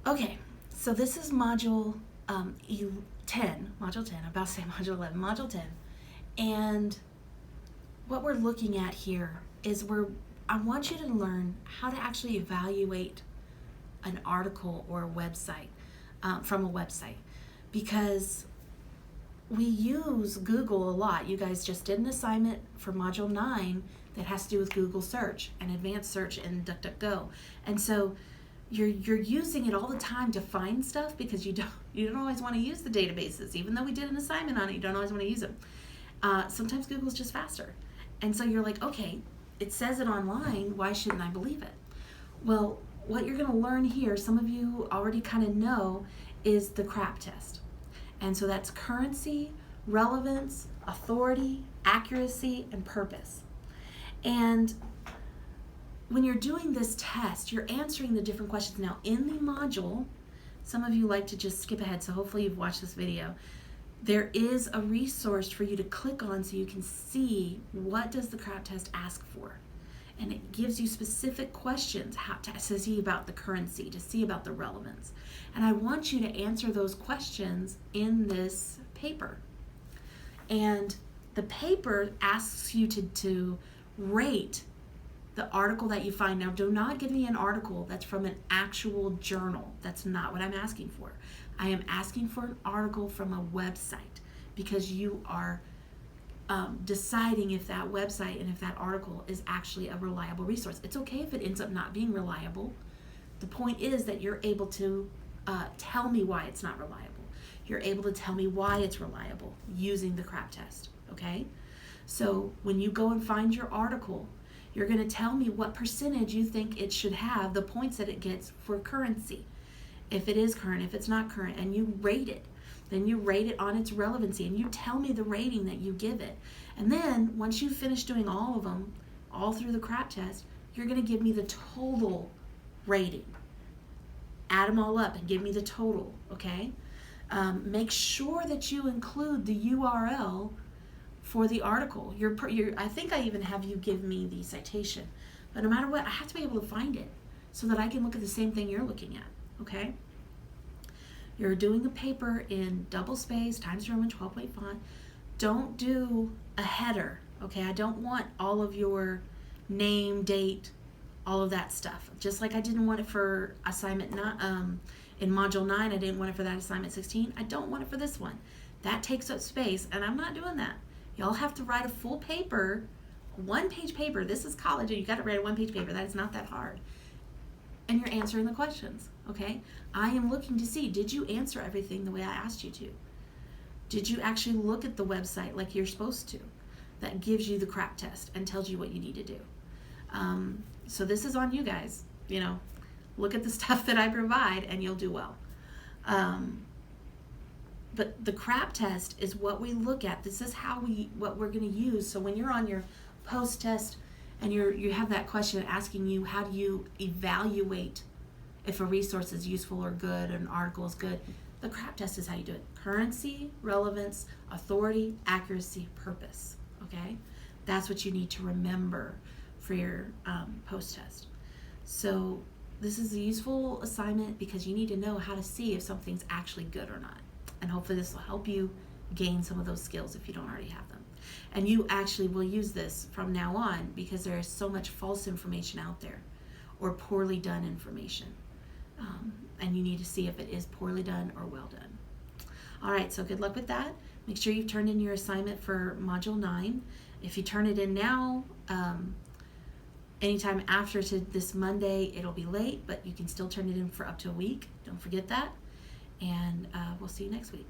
Okay, so this is module 10, module 10, I'm about to say module 11, module 10. And what we're looking at here is I want you to learn how to actually evaluate an article or a website from a website, because we use Google a lot. You guys just did an assignment for module 9 that has to do with Google search and advanced search in DuckDuckGo. And so you're using it all the time to find stuff, because you don't always want to use the databases. Even though we did an assignment on it, you don't always want to use them. Sometimes Google's just faster. And so you're like, okay, it says it online, why shouldn't I believe it? Well, what you're going to learn here, some of you already kind of know, is the CRAP test. And so that's currency, relevance, authority, accuracy, and purpose. And when you're doing this test, you're answering the different questions. Now, in the module, some of you like to just skip ahead, so hopefully you've watched this video. There is a resource for you to click on so you can see what does the CRAP test ask for. And it gives you specific questions to see about the currency, to see about the relevance. And I want you to answer those questions in this paper. And the paper asks you to rate the article that you find. Now, do not give me an article that's from an actual journal. That's not what I'm asking for. I am asking for an article from a website, because you are deciding if that website and if that article is actually a reliable resource. It's okay if it ends up not being reliable. The point is that you're able to tell me why it's not reliable. You're able to tell me why it's reliable using the CRAP test, okay? So when you go and find your article, you're going to tell me what percentage you think it should have, the points that it gets for currency. If it is current, if it's not current, and you rate it. Then you rate it on its relevancy, and you tell me the rating that you give it. And then once you finish doing all of them, all through the CRAP test, you're going to give me the total rating. Add them all up and give me the total, okay? Make sure that you include the URL for the article. I think I even have you give me the citation. But no matter what, I have to be able to find it so that I can look at the same thing you're looking at, okay? You're doing a paper in double space, Times Roman 12-point font. Don't do a header, okay? I don't want all of your name, date, all of that stuff. Just like I didn't want it for assignment in module 9, I didn't want it for that assignment 16. I don't want it for this one. That takes up space, and I'm not doing that. Y'all have to write a full paper, one-page paper. This is college, and you got to write a one-page paper. That is not that hard. And you're answering the questions, okay? I am looking to see, did you answer everything the way I asked you to? Did you actually look at the website like you're supposed to? That gives you the CRAP test and tells you what you need to do. So this is on you guys. You know, look at the stuff that I provide and you'll do well. But the CRAP test is what we look at. This is what we're going to use. So when you're on your post-test and you have that question asking you, how do you evaluate if a resource is useful or good, or an article is good, the CRAP test is how you do it. Currency, relevance, authority, accuracy, purpose, okay? That's what you need to remember for your post-test. So this is a useful assignment because you need to know how to see if something's actually good or not. And hopefully this will help you gain some of those skills if you don't already have them. And you actually will use this from now on, because there is so much false information out there, or poorly done information. And you need to see if it is poorly done or well done. All right, so good luck with that. Make sure you've turned in your assignment for Module 9. If you turn it in now, anytime after to this Monday, it'll be late, but you can still turn it in for up to a week. Don't forget that. And we'll see you next week.